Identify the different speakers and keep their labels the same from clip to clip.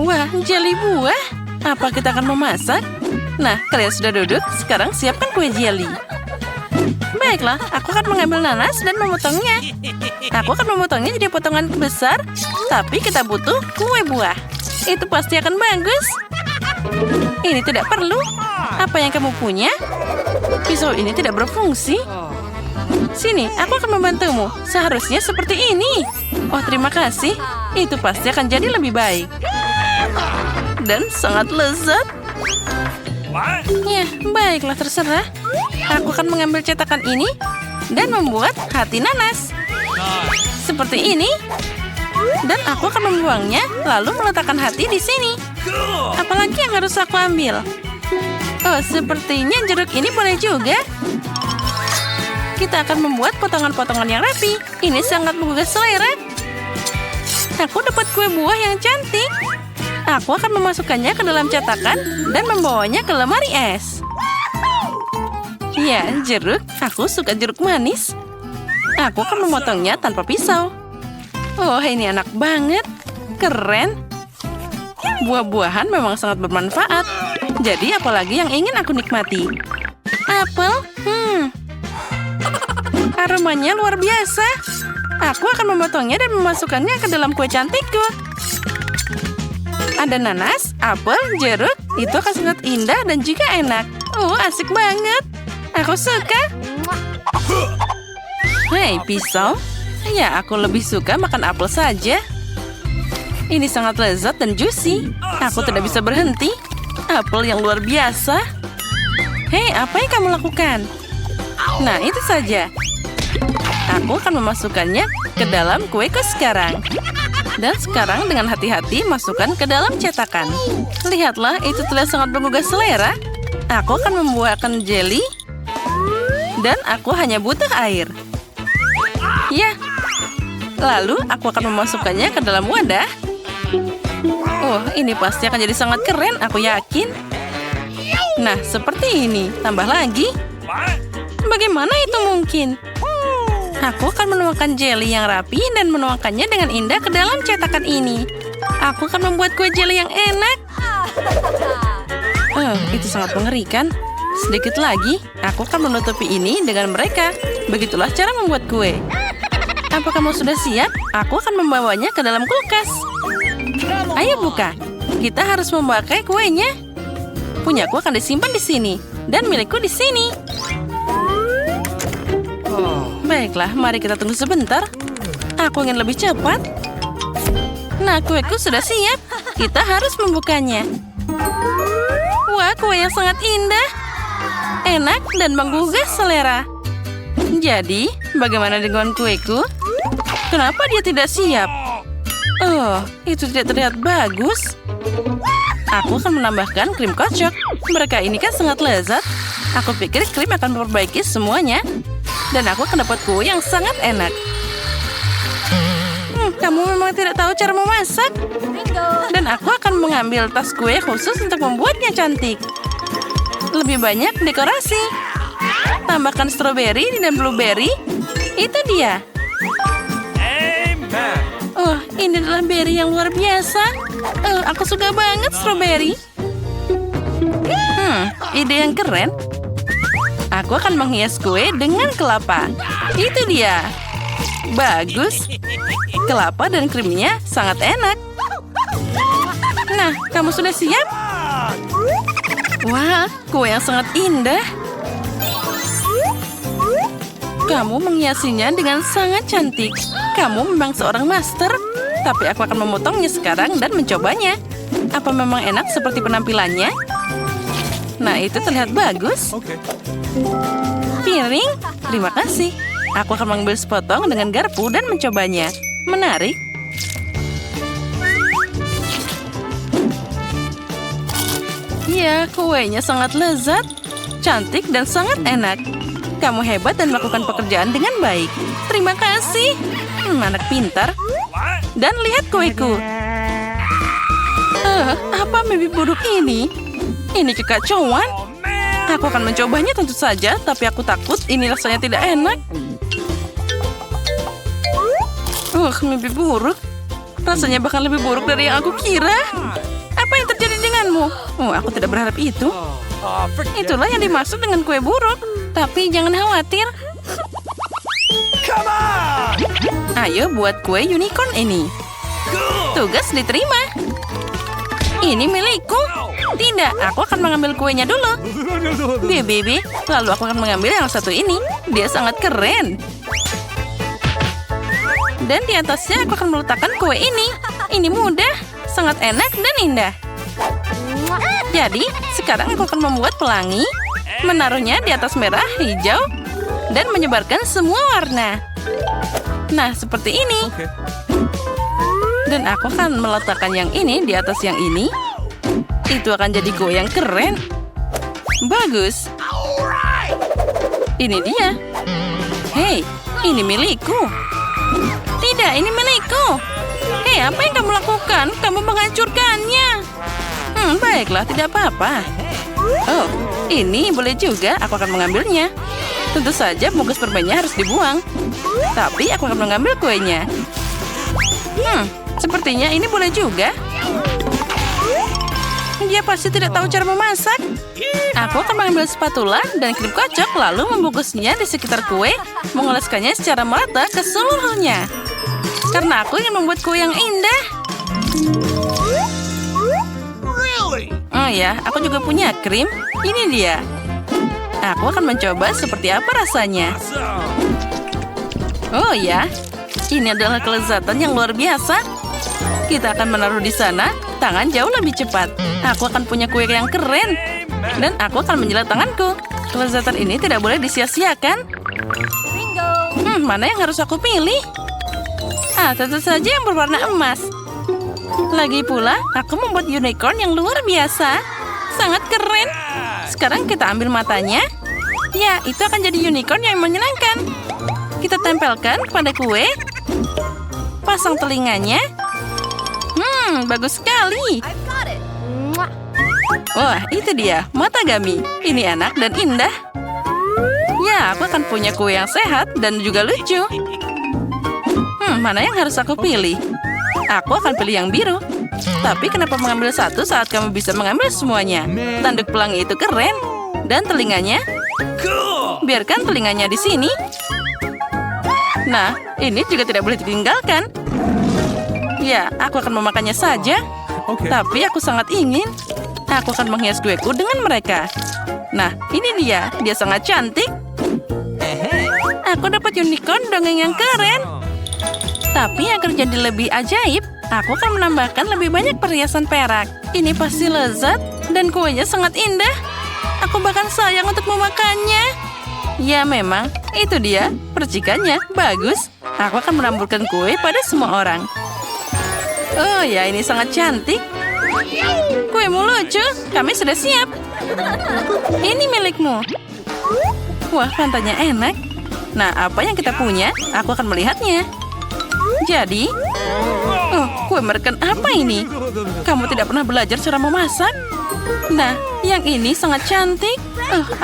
Speaker 1: Wah, jeli buah. Apa kita akan memasak? Nah, kalian sudah duduk, sekarang siapkan kue jeli. Baiklah, aku akan mengambil nanas dan memotongnya. Aku akan memotongnya jadi potongan besar, tapi kita butuh kue buah. Itu pasti akan bagus. Ini tidak perlu. Apa yang kamu punya? Pisau ini tidak berfungsi. Sini, aku akan membantumu. Seharusnya seperti ini. Oh, terima kasih. Itu pasti akan jadi lebih baik. Dan sangat lezat. Ya, baiklah terserah. Aku akan mengambil cetakan ini dan membuat hati nanas. Seperti ini. Dan aku akan membuangnya, lalu meletakkan hati di sini. Apalagi yang harus aku ambil? Oh, sepertinya jeruk ini boleh juga. Kita akan membuat potongan-potongan yang rapi. Ini sangat menggugah selera. Aku dapat kue buah yang cantik. Aku akan memasukkannya ke dalam cetakan dan membawanya ke lemari es. Ya, jeruk. Aku suka jeruk manis. Aku akan memotongnya tanpa pisau. Oh, ini enak banget. Keren. Buah-buahan memang sangat bermanfaat. Jadi, apalagi yang ingin aku nikmati? Apel? Aromanya luar biasa. Aku akan memotongnya dan memasukkannya ke dalam kue cantikku. Ada nanas, apel, jeruk. Itu akan sangat indah dan juga enak. Oh, asik banget. Aku suka. Hei, pisau. Ya, aku lebih suka makan apel saja. Ini sangat lezat dan juicy. Aku tidak bisa berhenti. Apel yang luar biasa. Hei, apa yang kamu lakukan? Nah, itu saja. Aku akan memasukkannya ke dalam kueku sekarang. Dan sekarang dengan hati-hati masukkan ke dalam cetakan. Lihatlah, itu terlihat sangat menggugah selera. Aku akan membuahkan jelly. Dan aku hanya butuh air. Ya. Lalu aku akan memasukkannya ke dalam wadah. Oh, ini pasti akan jadi sangat keren, aku yakin. Nah, seperti ini. Tambah lagi. Bagaimana itu mungkin? Aku akan menuangkan jelly yang rapi dan menuangkannya dengan indah ke dalam cetakan ini. Aku akan membuat kue jelly yang enak. Itu sangat mengerikan. Sedikit lagi, aku akan menutupi ini dengan mereka. Begitulah cara membuat kue. Apa kamu sudah siap? Aku akan membawanya ke dalam kulkas. Ayo buka. Kita harus memakai kuenya. Punyaku akan disimpan di sini. Dan milikku di sini. Baiklah, mari kita tunggu sebentar. Aku ingin lebih cepat. Nah, kueku sudah siap. Kita harus membukanya. Wah, kue yang sangat indah. Enak dan menggugah selera. Jadi, bagaimana dengan kueku? Kenapa dia tidak siap? Oh, itu tidak terlihat bagus. Aku akan menambahkan krim kocok. Mereka ini kan sangat lezat. Aku pikir krim akan memperbaiki semuanya. Dan aku akan dapat kue yang sangat enak. Kamu memang tidak tahu cara memasak. Dan aku akan mengambil tas kue khusus untuk membuatnya cantik. Lebih banyak dekorasi. Tambahkan stroberi dan blueberry. Itu dia. Oh, ini adalah berry yang luar biasa. Aku suka banget stroberi. Ide yang keren. Aku akan menghias kue dengan kelapa. Itu dia. Bagus. Kelapa dan krimnya sangat enak. Nah, kamu sudah siap? Wah, kue yang sangat indah. Kamu menghiasinya dengan sangat cantik. Kamu memang seorang master. Tapi aku akan memotongnya sekarang dan mencobanya. Apa memang enak seperti penampilannya? Nah, itu terlihat bagus. Piring, terima kasih. Aku akan mengambil sepotong dengan garpu dan mencobanya. Menarik. Ya, kuenya sangat lezat, cantik dan sangat enak. Kamu hebat dan melakukan pekerjaan dengan baik. Terima kasih. Anak pintar. Dan lihat kueku. Apa mimpi buruk ini? Ini kekacauan. Aku akan mencobanya tentu saja, tapi aku takut ini rasanya tidak enak. Mimpi buruk. Rasanya bahkan lebih buruk dari yang aku kira. Apa yang terjadi denganmu? Oh, aku tidak berharap itu. Itulah yang dimaksud dengan kue buruk. Tapi jangan khawatir. Ayo buat kue unicorn ini. Tugas diterima. Ini milikku. Tidak, aku akan mengambil kuenya dulu. Bibi, lalu aku akan mengambil yang satu ini. Dia sangat keren. Dan di atasnya aku akan meletakkan kue ini. Ini mudah, sangat enak dan indah. Jadi, sekarang aku akan membuat pelangi, menaruhnya di atas merah, hijau, dan menyebarkan semua warna. Nah, seperti ini. Dan aku akan meletakkan yang ini di atas yang ini. Itu akan jadi kue yang keren. Bagus. Ini dia. Hei, ini milikku. Tidak, ini milikku. Hei, apa yang kamu lakukan? Kamu menghancurkannya. Baiklah, tidak apa-apa. Oh, ini boleh juga. Aku akan mengambilnya. Tentu saja bungkus permennya harus dibuang. Tapi aku akan mengambil kuenya. Sepertinya ini boleh juga. Dia pasti tidak tahu cara memasak. Aku akan mengambil spatula dan krim kocok lalu membungkusnya di sekitar kue, mengoleskannya secara merata ke seluruhnya. Karena aku ingin membuat kue yang indah. Oh ya, aku juga punya krim. Ini dia. Aku akan mencoba seperti apa rasanya. Oh ya, ini adalah kelezatan yang luar biasa. Kita akan menaruh di sana, tangan jauh lebih cepat. Aku akan punya kue yang keren. Dan aku akan menjilat tanganku. Kelezatan ini tidak boleh disia-siakan. Mana yang harus aku pilih? Tentu saja yang berwarna emas. Lagi pula, aku membuat unicorn yang luar biasa. Sangat keren. Sekarang kita ambil matanya. Ya, itu akan jadi unicorn yang menyenangkan. Kita tempelkan pada kue. Pasang telinganya. Bagus sekali. Wah, itu dia, mata Gami. Ini enak dan indah. Ya, aku akan punya kue yang sehat dan juga lucu. Mana yang harus aku pilih? Aku akan pilih yang biru. Tapi kenapa mengambil satu saat kamu bisa mengambil semuanya? Tanduk pelangi itu keren. Dan telinganya? Biarkan telinganya di sini. Nah, ini juga tidak boleh ditinggalkan. Ya, aku akan memakannya saja. Tapi aku sangat ingin. Aku akan menghias kueku dengan mereka. Nah, ini dia. Dia sangat cantik. Aku dapat unicorn dongeng yang keren. Tapi agar jadi lebih ajaib, aku akan menambahkan lebih banyak perhiasan perak. Ini pasti lezat dan kuenya sangat indah. Aku bahkan sayang untuk memakannya. Ya memang, itu dia. Percikannya bagus. Aku akan menaburkan kue pada semua orang. Oh ya, ini sangat cantik. Kuemu lucu. Kami sudah siap. Ini milikmu. Wah, pantainya enak. Nah, apa yang kita punya? Aku akan melihatnya. Jadi, kue merekan apa ini? Kamu tidak pernah belajar cara memasak? Nah, yang ini sangat cantik.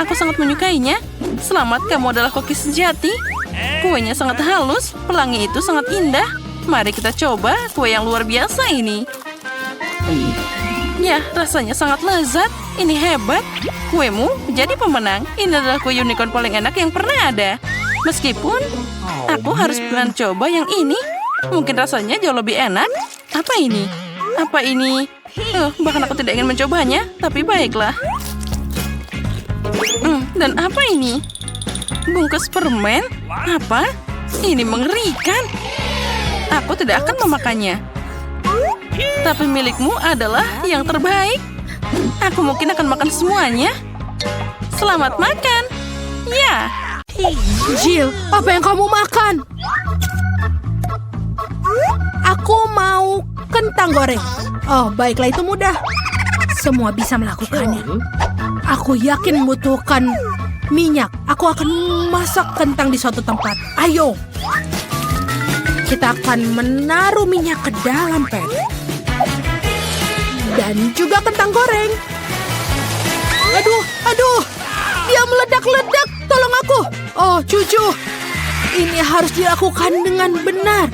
Speaker 1: Aku sangat menyukainya. Selamat, kamu adalah koki sejati. Kuenya sangat halus, pelangi itu sangat indah. Mari kita coba kue yang luar biasa ini. Ya, rasanya sangat lezat. Ini hebat. Kuemu jadi pemenang. Ini adalah kue unicorn paling enak yang pernah ada. Meskipun aku harus pernah coba yang ini. Mungkin rasanya jauh lebih enak. Apa ini? Apa ini? Bahkan aku tidak ingin mencobanya. Tapi baiklah. Dan apa ini? Bungkus permen? Apa? Ini mengerikan. Aku tidak akan memakannya. Tapi milikmu adalah yang terbaik. Aku mungkin akan makan semuanya. Selamat makan. Ya.
Speaker 2: Jill, apa yang kamu makan? Aku mau kentang goreng. Oh, baiklah, itu mudah. Semua bisa melakukannya. Aku yakin membutuhkan minyak. Aku akan masak kentang di suatu tempat. Ayo. Kita akan menaruh minyak ke dalam pan. Dan juga kentang goreng. Aduh. Dia meledak-ledak. Tolong aku. Oh, cucu. Ini harus dilakukan dengan benar.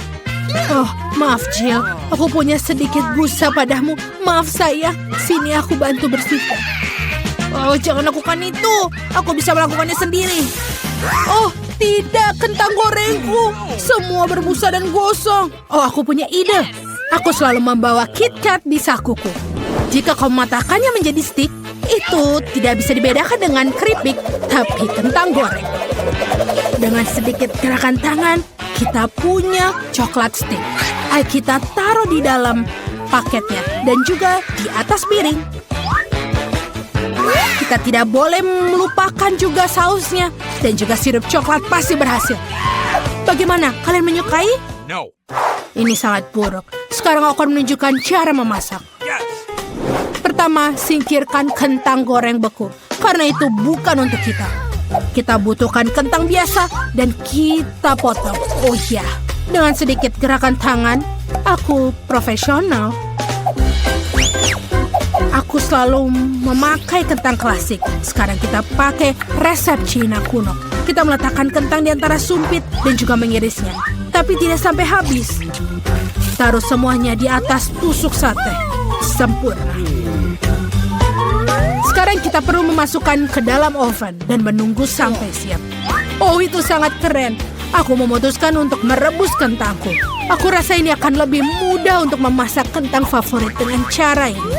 Speaker 2: Oh, Maaf, Jill. Aku punya sedikit busa padamu. Maaf, sayang. Sini aku bantu bersihkan. Oh, jangan lakukan itu. Aku bisa melakukannya sendiri. Oh, tidak. Kentang gorengku. Semua berbusa dan gosong. Oh, aku punya ide. Aku selalu membawa KitKat di sakuku. Jika kau mematahkannya menjadi stik, itu tidak bisa dibedakan dengan keripik, tapi kentang goreng. Dengan sedikit gerakan tangan, kita punya coklat stick. Ayo kita taruh di dalam paketnya dan juga di atas piring. Kita tidak boleh melupakan juga sausnya dan juga sirup coklat pasti berhasil. Bagaimana? Kalian menyukai?
Speaker 3: No.
Speaker 2: Ini sangat buruk. Sekarang aku akan menunjukkan cara memasak.
Speaker 3: Yes.
Speaker 2: Pertama, singkirkan kentang goreng beku. Karena itu bukan untuk kita. Kita butuhkan kentang biasa dan kita potong. Oh ya, dengan sedikit gerakan tangan, aku profesional. Aku selalu memakai kentang klasik. Sekarang kita pakai resep Cina kuno. Kita meletakkan kentang di antara sumpit dan juga mengirisnya. Tapi tidak sampai habis. Taruh semuanya di atas tusuk sate. Sempurna. Sekarang kita perlu memasukkan ke dalam oven dan menunggu sampai siap. Oh, itu sangat keren. Aku memutuskan untuk merebus kentangku. Aku rasa ini akan lebih mudah untuk memasak kentang favorit dengan cara ini.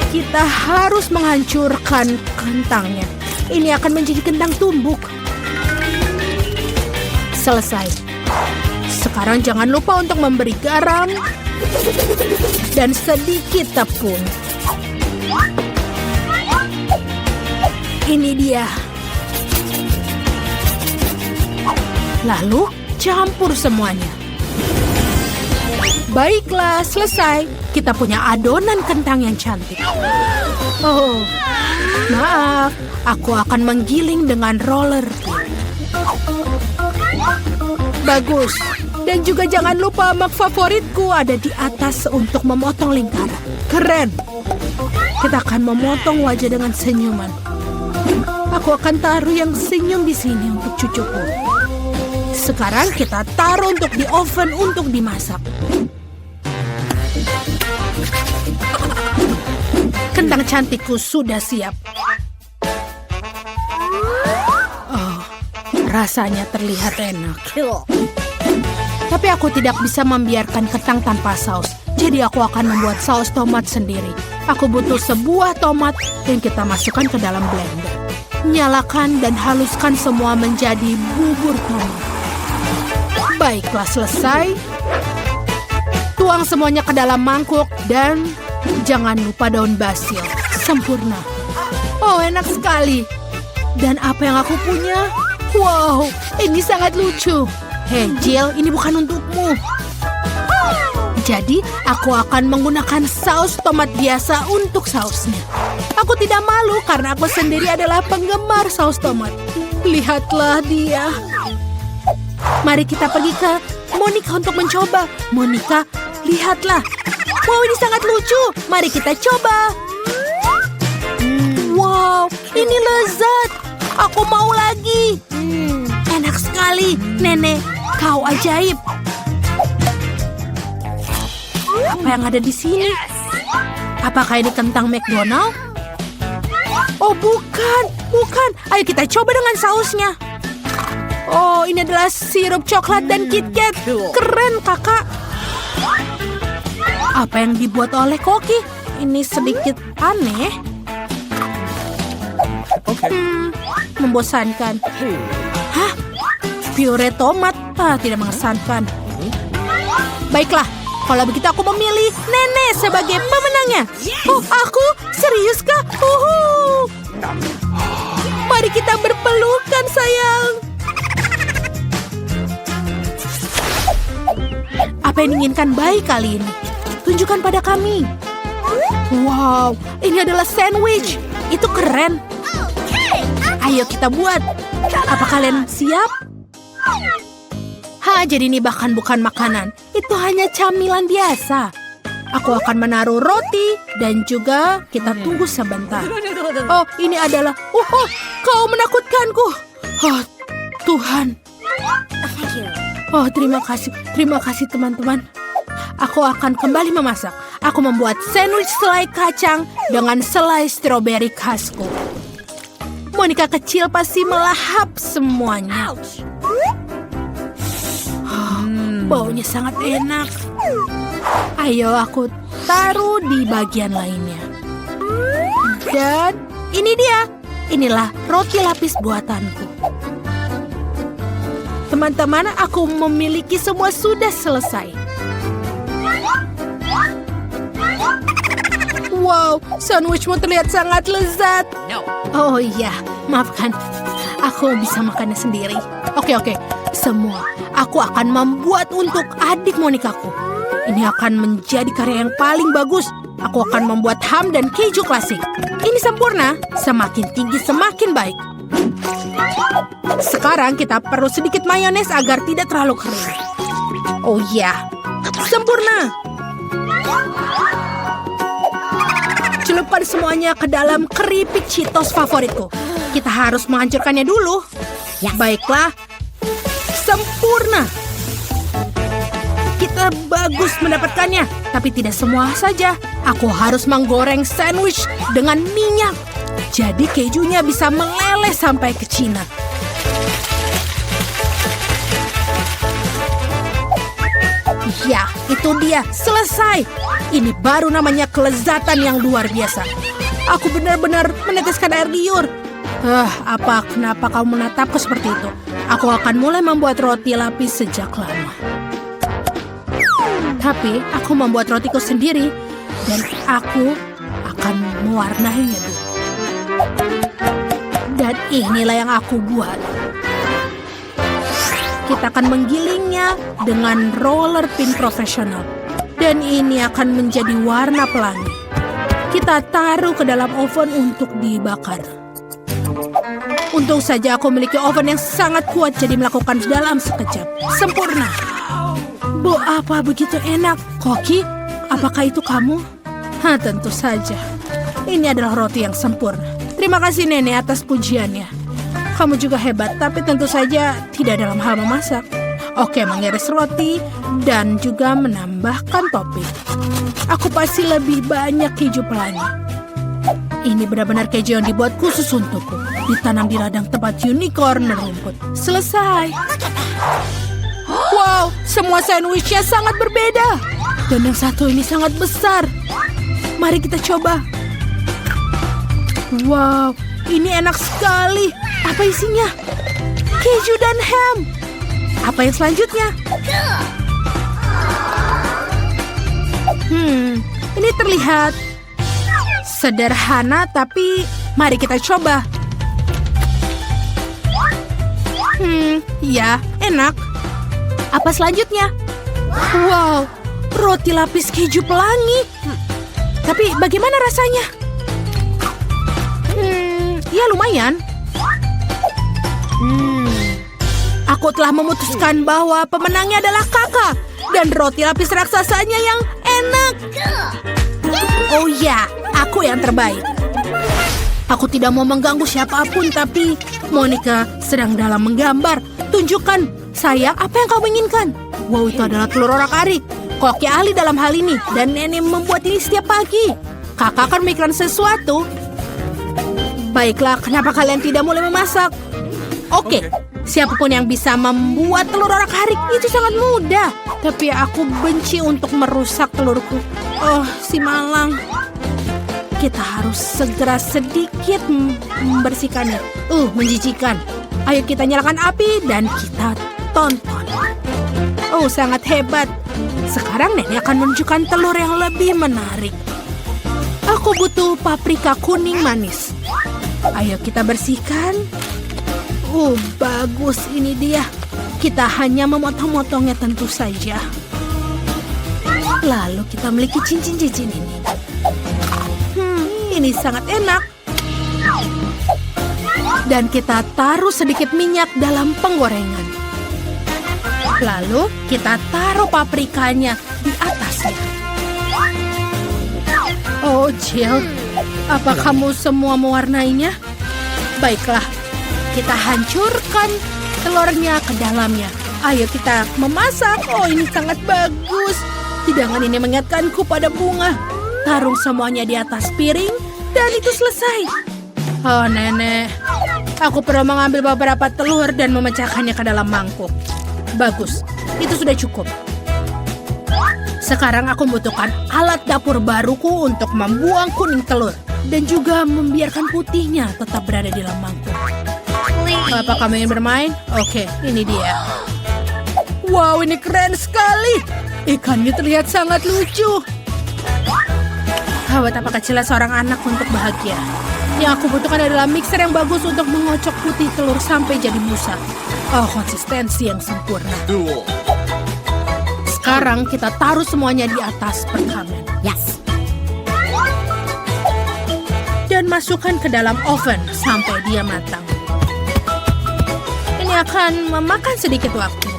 Speaker 2: Kita harus menghancurkan kentangnya. Ini akan menjadi kentang tumbuk. Selesai. Sekarang jangan lupa untuk memberi garam dan sedikit tepung. Ini dia. Lalu campur semuanya. Baiklah, selesai. Kita punya adonan kentang yang cantik. Oh, maaf. Aku akan menggiling dengan roller. Bagus. Dan juga jangan lupa mak favoritku ada di atas untuk memotong lingkaran. Keren. Kita akan memotong wajah dengan senyuman. Aku akan taruh yang senyum di sini untuk cucuku. Sekarang kita taruh untuk di oven untuk dimasak. Kentang cantikku sudah siap. Oh, rasanya terlihat enak. Tapi aku tidak bisa membiarkan kentang tanpa saus. Jadi aku akan membuat saus tomat sendiri. Aku butuh sebuah tomat yang kita masukkan ke dalam blender. Nyalakan dan haluskan semua menjadi bubur tomat. Baiklah, selesai. Tuang semuanya ke dalam mangkuk dan jangan lupa daun basil. Sempurna. Oh, enak sekali. Dan apa yang aku punya? Wow, ini sangat lucu. Hei, Jill, ini bukan untukmu. Jadi, aku akan menggunakan saus tomat biasa untuk sausnya. Aku tidak malu karena aku sendiri adalah penggemar saus tomat. Lihatlah dia. Mari kita pergi ke Monica untuk mencoba. Monica, lihatlah. Wow, ini sangat lucu. Mari kita coba. Wow, ini lezat. Aku mau lagi. Enak sekali, Nenek. Kau ajaib. Apa yang ada di sini? Apakah ini kentang McDonald? Oh, bukan. Bukan. Ayo kita coba dengan sausnya. Oh, ini adalah sirup coklat dan KitKat. Keren, kakak. Apa yang dibuat oleh Koki? Ini sedikit aneh. Membosankan. Hah? Pure tomat? Tidak mengesankan. Baiklah, kalau begitu aku memilih Nenek sebagai pemenangnya. Oh, aku? Seriuskah? Mari kita berpelukan, sayang. Apa yang diinginkan bayi kali ini? Tunjukkan pada kami. Wow, ini adalah sandwich. Itu keren. Ayo kita buat. Apa kalian siap? Jadi ini bahkan bukan makanan. Itu hanya camilan biasa. Aku akan menaruh roti dan juga kita tunggu sebentar. Oh, ini adalah... kau menakutkanku. Oh, Tuhan. Oh, terima kasih. Terima kasih, teman-teman. aku akan kembali memasak. Aku membuat sandwich selai kacang dengan selai stroberi khasku. Monica kecil pasti melahap semuanya. Baunya sangat enak. Ayo aku taruh di bagian lainnya. Dan ini dia. Inilah roti lapis buatanku. Teman-teman, aku memiliki semua sudah selesai. Wow, sandwichmu terlihat sangat lezat. Oh iya, maafkan. Aku bisa makannya sendiri. Oke. Semua aku akan membuat untuk adik Monikaku. Ini akan menjadi karya yang paling bagus. Aku akan membuat ham dan keju klasik. Ini sempurna. Semakin tinggi semakin baik. Sekarang kita perlu sedikit mayones agar tidak terlalu kering. Oh iya, sempurna. Celupkan semuanya ke dalam keripik Cheetos favoritku. Kita harus menghancurkannya dulu. Baiklah, sempurna. Kita bagus mendapatkannya, tapi tidak semua saja. Aku harus menggoreng sandwich dengan minyak. Jadi kejunya bisa meleleh sampai ke Cina. Ya, itu dia. Selesai. Ini baru namanya kelezatan yang luar biasa. Aku benar-benar meneteskan air liur. Kenapa kamu menatapku seperti itu? Aku akan mulai membuat roti lapis sejak lama. Tapi aku membuat rotiku sendiri dan aku akan mewarnainya dulu. Dan inilah yang aku buat. Kita akan menggilingnya dengan roller pin profesional. Dan ini akan menjadi warna pelangi. Kita taruh ke dalam oven untuk dibakar. Untung saja aku memiliki oven yang sangat kuat, jadi melakukan dalam sekejap. Sempurna. Bu, apa begitu enak? Koki, apakah itu kamu? Tentu saja. Ini adalah roti yang sempurna. Terima kasih Nenek atas pujiannya. Kamu juga hebat, tapi tentu saja tidak dalam hal memasak. Oke, mengiris roti dan juga menambahkan topping. Aku pasti lebih banyak keju pelangi. Ini benar-benar keju yang dibuat khusus untukku. Ditanam di ladang tempat unicorn merumput. Selesai. Wow, semua sandwichnya sangat berbeda. Dan yang satu ini sangat besar. Mari kita coba. Wow, ini enak sekali. Apa isinya? Keju dan ham. Apa yang selanjutnya? Ini terlihat sederhana, tapi mari kita coba. Ya, enak. Apa selanjutnya? Wow, roti lapis keju pelangi. Tapi bagaimana rasanya? Ya lumayan. Aku telah memutuskan bahwa pemenangnya adalah kakak. Dan roti lapis raksasanya yang enak. Oh ya, aku yang terbaik. Aku tidak mau mengganggu siapapun, tapi Monica sedang dalam menggambar. Tunjukkan, sayang, apa yang kamu inginkan? Wow, itu adalah telur orak-arik. Koki ahli dalam hal ini, dan nenek membuat ini setiap pagi. Kakak akan memikirkan sesuatu. Baiklah, kenapa kalian tidak mulai memasak? Oke, siapapun yang bisa membuat telur orak-arik itu sangat mudah. Tapi aku benci untuk merusak telurku. Oh, si malang. Kita harus segera sedikit membersihkannya. Menjijikan. Ayo kita nyalakan api dan kita tonton. Oh, sangat hebat. Sekarang nenek akan menunjukkan telur yang lebih menarik. Aku butuh paprika kuning manis. Ayo kita bersihkan. Bagus, ini dia. Kita hanya memotong-motongnya tentu saja. Lalu kita memiliki cincin-cincin ini. Ini sangat enak. Dan kita taruh sedikit minyak dalam penggorengan. Lalu kita taruh paprikanya di atasnya. Oh, Jill, apa kamu semua mewarnainya? Baiklah, kita hancurkan telurnya ke dalamnya. Ayo kita memasak. Oh, ini sangat bagus. Hidangan ini mengingatkanku pada bunga. Taruh semuanya di atas piring, dan itu selesai. Oh, nenek. Aku perlu mengambil beberapa telur dan memecahkannya ke dalam mangkuk. Bagus, itu sudah cukup. Sekarang aku membutuhkan alat dapur baruku untuk membuang kuning telur. Dan juga membiarkan putihnya tetap berada di dalam mangkuk. Apa kamu ingin bermain? Oke, ini dia. Wow, ini keren sekali. Ikannya terlihat sangat lucu. Betapa kecilnya seorang anak untuk bahagia. Yang aku butuhkan adalah mixer yang bagus untuk mengocok putih telur sampai jadi busa. Oh, konsistensi yang sempurna. Sekarang kita taruh semuanya di atas perkamen.
Speaker 3: Yes.
Speaker 2: Dan masukkan ke dalam oven sampai dia matang. Ini akan memakan sedikit waktu.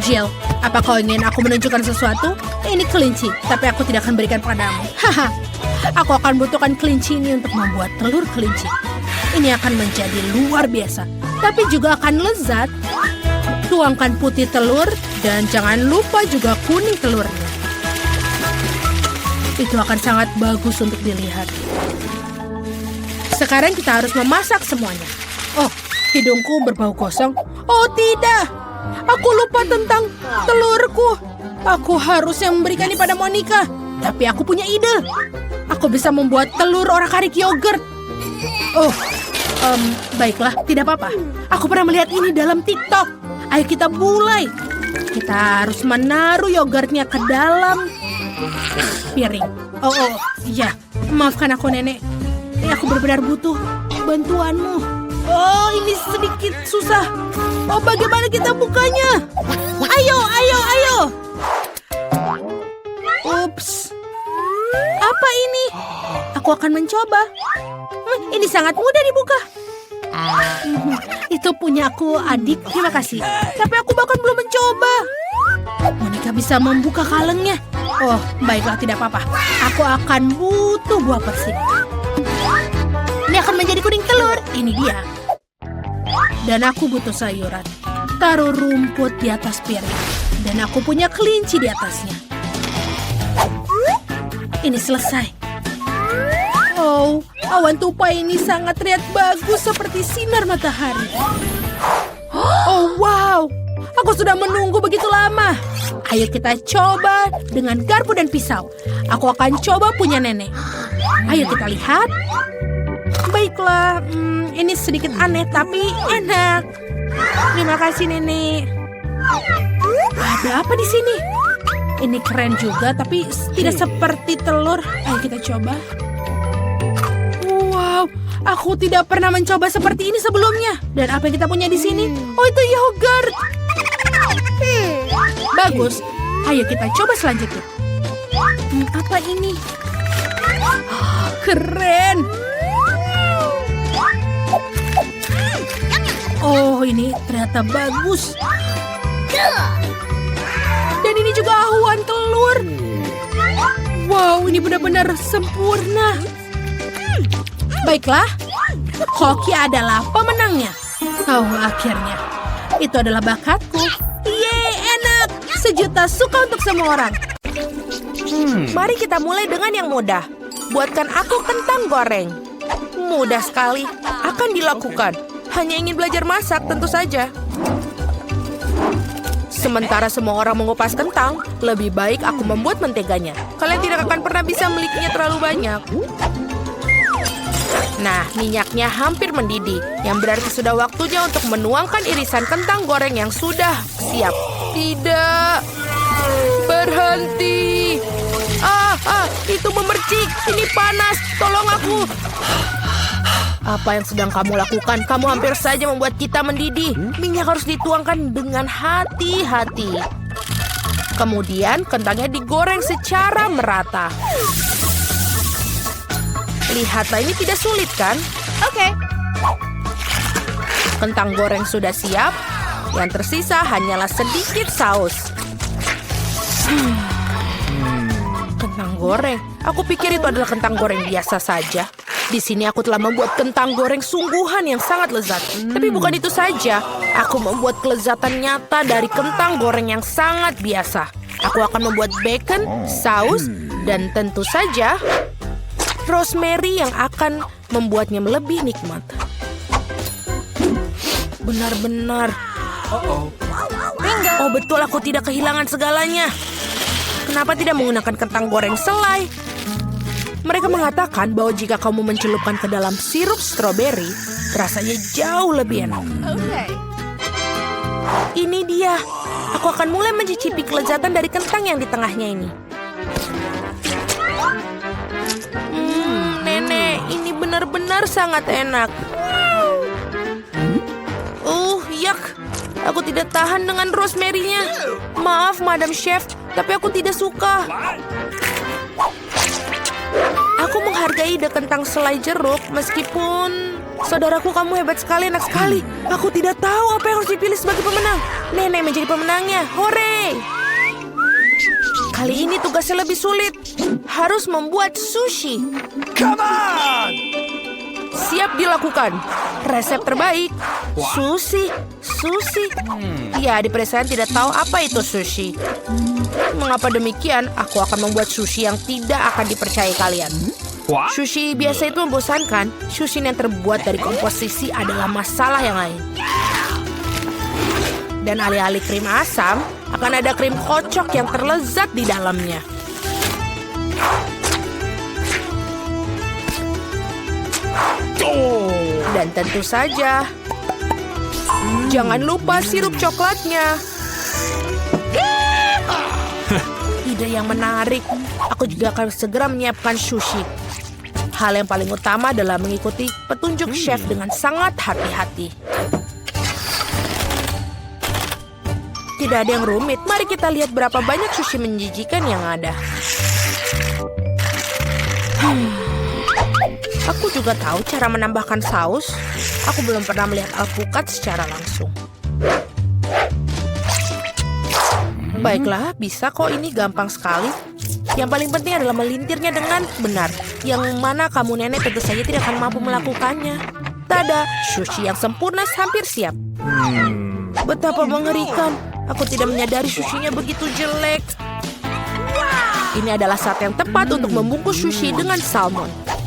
Speaker 2: Jill, apa kau ingin aku menunjukkan sesuatu? Ini kelinci, tapi aku tidak akan berikan padamu. Haha, aku akan butuhkan kelinci ini untuk membuat telur kelinci. Ini akan menjadi luar biasa, tapi juga akan lezat. Tuangkan putih telur dan jangan lupa juga kuning telurnya. Itu akan sangat bagus untuk dilihat. Sekarang kita harus memasak semuanya. Oh, hidungku berbau kosong. Oh tidak, aku lupa tentang telurku. Aku harusnya memberikan ini pada Monica. Tapi aku punya ide. Aku bisa membuat telur orak-arik yogurt. Oh, baiklah, tidak apa-apa. Aku pernah melihat ini dalam TikTok. Ayo kita mulai. Kita harus menaruh yogurtnya ke dalam piring. Oh, iya. Maafkan aku, Nenek. Aku benar-benar butuh bantuanmu. Oh, ini sedikit susah. Oh, bagaimana kita bukanya? Ayo. Ups. Apa ini? Aku akan mencoba. Ini sangat mudah dibuka. Itu punyaku, adik. Terima kasih. Tapi aku bahkan belum mencoba. Monica bisa membuka kalengnya. Oh, baiklah, tidak apa-apa. Aku akan butuh buah persik. Ini akan menjadi kuning telur. Ini dia. Dan aku butuh sayuran. Taruh rumput di atas piring. Dan aku punya kelinci di atasnya. Ini selesai. Oh, awan tupai ini sangat terlihat bagus seperti sinar matahari. Oh, wow. Aku sudah menunggu begitu lama. Ayo kita coba dengan garpu dan pisau. Aku akan coba punya Nenek. Ayo kita lihat. Baiklah, ini sedikit aneh tapi enak. Terima kasih, Nenek. Ada apa di sini? Ini keren juga, tapi tidak seperti telur. Ayo kita coba. Wow, aku tidak pernah mencoba seperti ini sebelumnya. Dan apa yang kita punya di sini? Oh, itu yogurt. Bagus. Ayo kita coba selanjutnya. Apa ini? Keren. Oh, ini ternyata bagus. Dan ini juga ahuan telur. Wow, ini benar-benar sempurna. Baiklah, Hoki adalah pemenangnya. Oh, akhirnya. Itu adalah bakatku. Yeay, enak. Sejuta suka untuk semua orang. Mari kita mulai dengan yang mudah. Buatkan aku kentang goreng. Mudah sekali. Akan dilakukan. Hanya ingin belajar masak, tentu saja. Sementara semua orang mengupas kentang, lebih baik aku membuat menteganya. Kalian tidak akan pernah bisa memilikinya terlalu banyak. Nah, minyaknya hampir mendidih, yang berarti sudah waktunya untuk menuangkan irisan kentang goreng yang sudah siap. Tidak. Berhenti. Itu memercik. Ini panas. Tolong aku. Apa yang sedang kamu lakukan? Kamu hampir saja membuat kita mendidih. Minyak harus dituangkan dengan hati-hati. Kemudian kentangnya digoreng secara merata. Lihatlah, ini tidak sulit kan? Oke. Kentang goreng sudah siap. Yang tersisa hanyalah sedikit saus. Kentang goreng. Aku pikir itu adalah kentang goreng biasa saja. Di sini aku telah membuat kentang goreng sungguhan yang sangat lezat. Tapi bukan itu saja. Aku membuat kelezatan nyata dari kentang goreng yang sangat biasa. Aku akan membuat bacon, saus, dan tentu saja rosemary yang akan membuatnya lebih nikmat. Benar-benar. Oh betul, aku tidak kehilangan segalanya. Kenapa tidak menggunakan kentang goreng selai? Mereka mengatakan bahwa jika kamu mencelupkan ke dalam sirup stroberi, rasanya jauh lebih enak. Ini dia. Aku akan mulai mencicipi kelezatan dari kentang yang di tengahnya ini. Nenek, ini benar-benar sangat enak. Yak. Aku tidak tahan dengan rosemary-nya. Maaf, Madam Chef, tapi aku tidak suka. Aku menghargai ide kentang selai jeruk, meskipun... Saudaraku, kamu hebat sekali, enak sekali. Aku tidak tahu apa yang harus dipilih sebagai pemenang. Nenek menjadi pemenangnya. Hore! Kali ini tugasnya lebih sulit. Harus membuat sushi.
Speaker 3: Come on!
Speaker 2: Siap dilakukan. Resep terbaik. Sushi. Ya, di pedesaan tidak tahu apa itu sushi. Mengapa demikian? Aku akan membuat sushi yang tidak akan dipercayai kalian. Sushi biasa itu membosankan. Sushi yang terbuat dari komposisi adalah masalah yang lain. Dan alih-alih krim asam, akan ada krim kocok yang terlezat di dalamnya. Dan tentu saja, jangan lupa sirup coklatnya. Ide yang menarik. Aku juga akan segera menyiapkan sushi. Hal yang paling utama adalah mengikuti petunjuk chef dengan sangat hati-hati. Tidak ada yang rumit. Mari kita lihat berapa banyak sushi menjijikan yang ada. Aku juga tahu cara menambahkan saus. Aku belum pernah melihat alpukat secara langsung. Baiklah, bisa kok, ini gampang sekali. Yang paling penting adalah melintirnya dengan benar. Yang mana kamu nenek tentu saja tidak akan mampu melakukannya. Tada, sushi yang sempurna hampir siap. Betapa mengerikan. Aku tidak menyadari sushinya begitu jelek. Ini adalah saat yang tepat untuk membungkus sushi dengan salmon.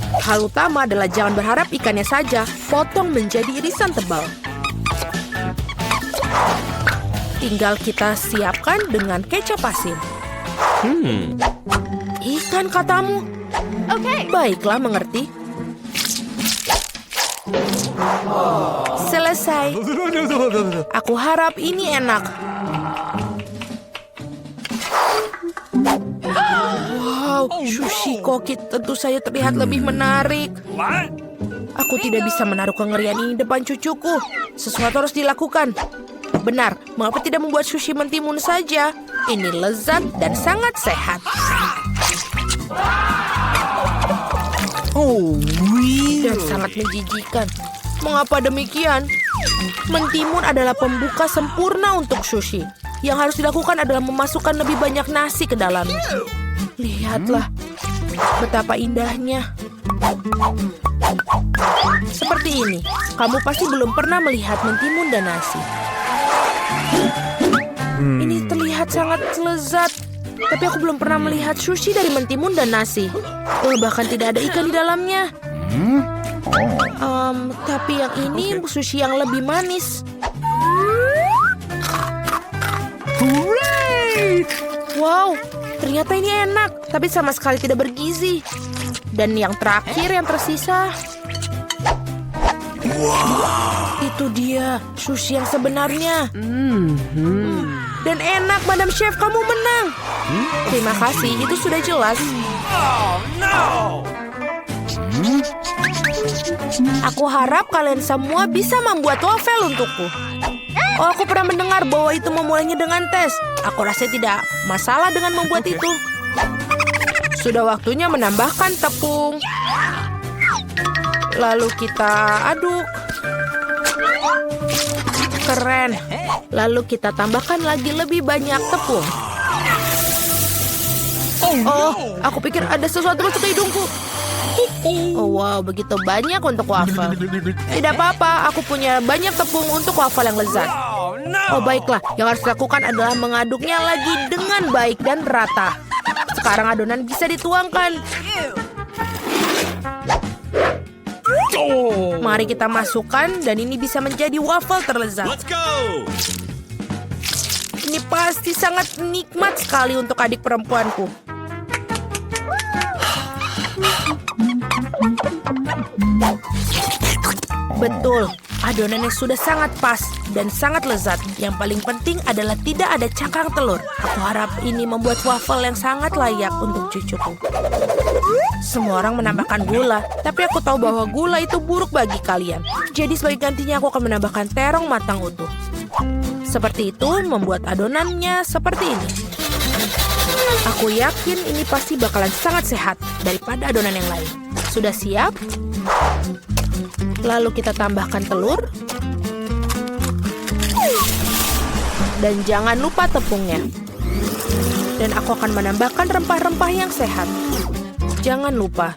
Speaker 2: Hal utama adalah jangan berharap ikannya saja, potong menjadi irisan tebal. Tinggal kita siapkan dengan kecap asin. Ikan katamu? Baiklah, mengerti. Selesai. Aku harap ini enak. Wow, sushi koki tentu saja terlihat lebih menarik. Aku tidak bisa menaruh kengerian ini depan cucuku. Sesuatu harus dilakukan. Benar, mengapa tidak membuat sushi mentimun saja? Ini lezat dan sangat sehat. Dan sangat menjijikan. Mengapa demikian? Mentimun adalah pembuka sempurna untuk sushi. Yang harus dilakukan adalah memasukkan lebih banyak nasi ke dalamnya. Lihatlah, betapa indahnya. Seperti ini, kamu pasti belum pernah melihat mentimun dan nasi. Ini terlihat sangat lezat. Tapi aku belum pernah melihat sushi dari mentimun dan nasi. Bahkan tidak ada ikan di dalamnya. Tapi yang ini sushi yang lebih manis. Wow, ternyata ini enak, tapi sama sekali tidak bergizi. Dan yang terakhir yang tersisa. Itu dia, sushi yang sebenarnya. Dan enak, Madam Chef, kamu menang. Terima kasih, itu sudah jelas. Aku harap kalian semua bisa membuat waffle untukku. Oh, aku pernah mendengar bahwa itu memulainya dengan tes. Aku rasa tidak masalah dengan membuat itu. Sudah waktunya menambahkan tepung. Lalu kita aduk. Keren. Lalu kita tambahkan lagi lebih banyak tepung. Oh, aku pikir ada sesuatu masuk ke hidungku. Oh, wow, begitu banyak untuk waffle. Tidak apa-apa, aku punya banyak tepung untuk waffle yang lezat. Oh baiklah, yang harus dilakukan adalah mengaduknya lagi dengan baik dan rata. Sekarang adonan bisa dituangkan. Mari kita masukkan dan ini bisa menjadi waffle terlezat.
Speaker 3: Let's go.
Speaker 2: Ini pasti sangat nikmat sekali untuk adik perempuanku. Betul, adonannya sudah sangat pas dan sangat lezat. Yang paling penting adalah tidak ada cangkang telur. Aku harap ini membuat waffle yang sangat layak untuk cucuku. Semua orang menambahkan gula, tapi aku tahu bahwa gula itu buruk bagi kalian. Jadi sebagai gantinya aku akan menambahkan terong matang utuh. Seperti itu membuat adonannya seperti ini. Aku yakin ini pasti bakalan sangat sehat daripada adonan yang lain. Sudah siap? Lalu kita tambahkan telur. Dan jangan lupa tepungnya. Dan aku akan menambahkan rempah-rempah yang sehat. Jangan lupa.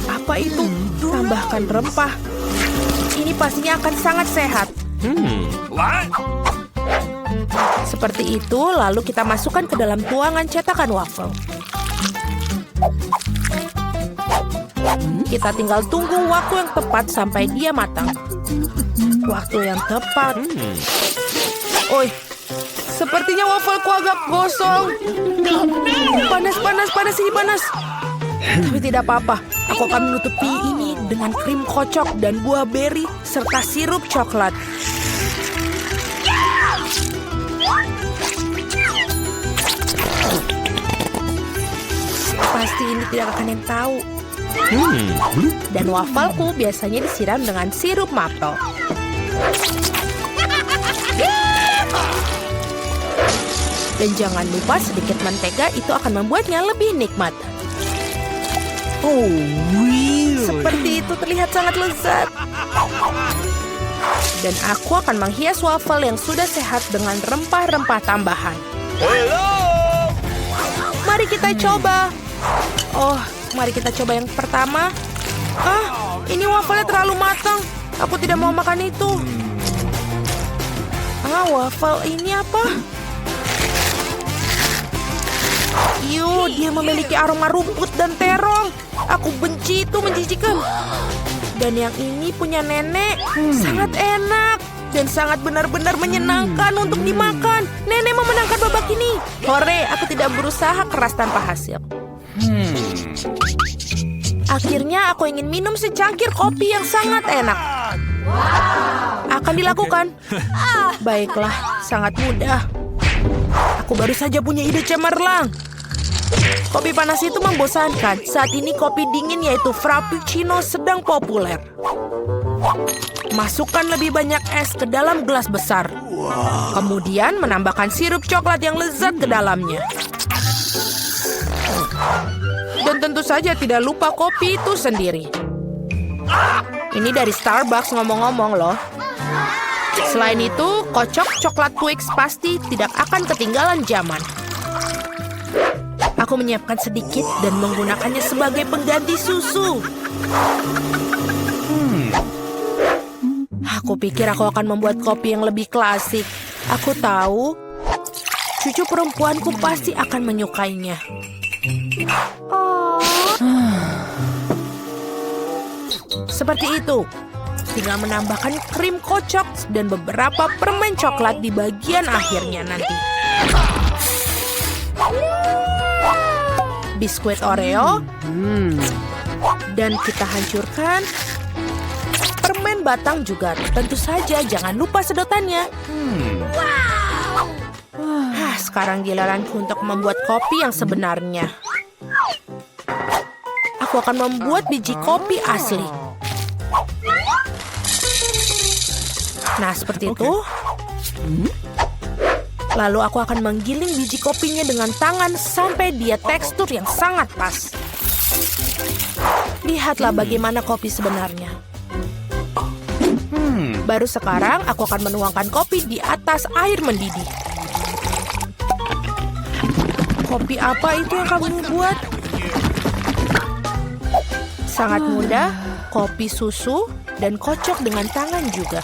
Speaker 2: Apa itu? Tambahkan rempah. Ini pastinya akan sangat sehat.
Speaker 3: What?
Speaker 2: Seperti itu, lalu kita masukkan ke dalam tuangan cetakan waffle. Kita tinggal tunggu waktu yang tepat sampai dia matang. Waktu yang tepat. Oi, sepertinya waffleku agak gosong. Panas ini panas. Tapi tidak apa-apa. Aku akan menutupi ini dengan krim kocok dan buah beri serta sirup coklat. Pasti ini tidak akan yang tahu. Dan wafelku biasanya disiram dengan sirup maple. Dan jangan lupa sedikit mentega, itu akan membuatnya lebih nikmat.
Speaker 3: Oh, really?
Speaker 2: Seperti itu terlihat sangat lezat. Dan aku akan menghias waffle yang sudah sehat dengan rempah-rempah tambahan.
Speaker 3: Hello.
Speaker 2: Mari kita coba. Oh, mari kita coba yang pertama. Ini wafelnya terlalu matang. Aku tidak mau makan itu. Waffle ini apa? Dia memiliki aroma rumput dan terong. Aku benci itu, menjijikan. Dan yang ini punya nenek. Sangat enak. Dan sangat benar-benar menyenangkan untuk dimakan. Nenek memenangkan babak ini. Hore, aku tidak berusaha keras tanpa hasil. Akhirnya aku ingin minum secangkir kopi yang sangat enak. Akan dilakukan. Baiklah, sangat mudah. Aku baru saja punya ide cemerlang. Kopi panas itu membosankan. Saat ini kopi dingin yaitu Frappuccino sedang populer. Masukkan lebih banyak es ke dalam gelas besar. Kemudian menambahkan sirup coklat yang lezat ke dalamnya. Dan tentu saja tidak lupa kopi itu sendiri. Ini dari Starbucks ngomong-ngomong loh. Selain itu, kocok coklat Twix pasti tidak akan ketinggalan zaman. Aku menyiapkan sedikit dan menggunakannya sebagai pengganti susu. Aku pikir aku akan membuat kopi yang lebih klasik. Aku tahu, cucu perempuanku pasti akan menyukainya. Seperti itu. Tinggal menambahkan krim kocok dan beberapa permen coklat di bagian akhirnya nanti. Biskuit Oreo. Dan kita hancurkan permen batang juga. Tentu saja jangan lupa sedotannya. Sekarang giliranku untuk membuat kopi yang sebenarnya. Aku akan membuat biji kopi asli. Nah, seperti itu. Lalu aku akan menggiling biji kopinya dengan tangan sampai dia tekstur yang sangat pas. Lihatlah bagaimana kopi sebenarnya. Baru sekarang aku akan menuangkan kopi di atas air mendidih. Kopi apa itu yang kamu buat? Sangat mudah, kopi susu dan kocok dengan tangan juga.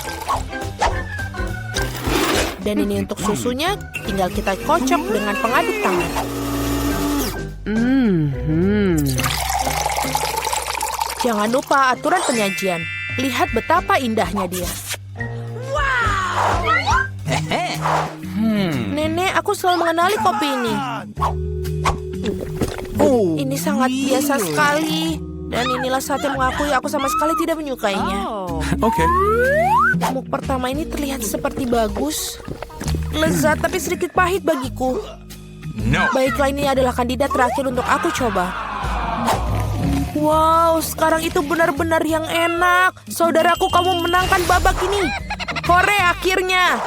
Speaker 2: Dan ini untuk susunya, tinggal kita kocok dengan pengaduk tangan. Jangan lupa aturan penyajian. Lihat betapa indahnya dia. Nenek, aku selalu mengenali kopi ini. Ini sangat biasa sekali. Dan inilah saat yang mengakui aku sama sekali tidak menyukainya.
Speaker 3: Okay.
Speaker 2: Muk pertama ini terlihat seperti bagus. Lezat tapi sedikit pahit bagiku.
Speaker 3: No.
Speaker 2: Baiklah, ini adalah kandidat terakhir untuk aku coba. Wow, sekarang itu benar-benar yang enak. Saudaraku, kamu menangkan babak ini. Hore, akhirnya.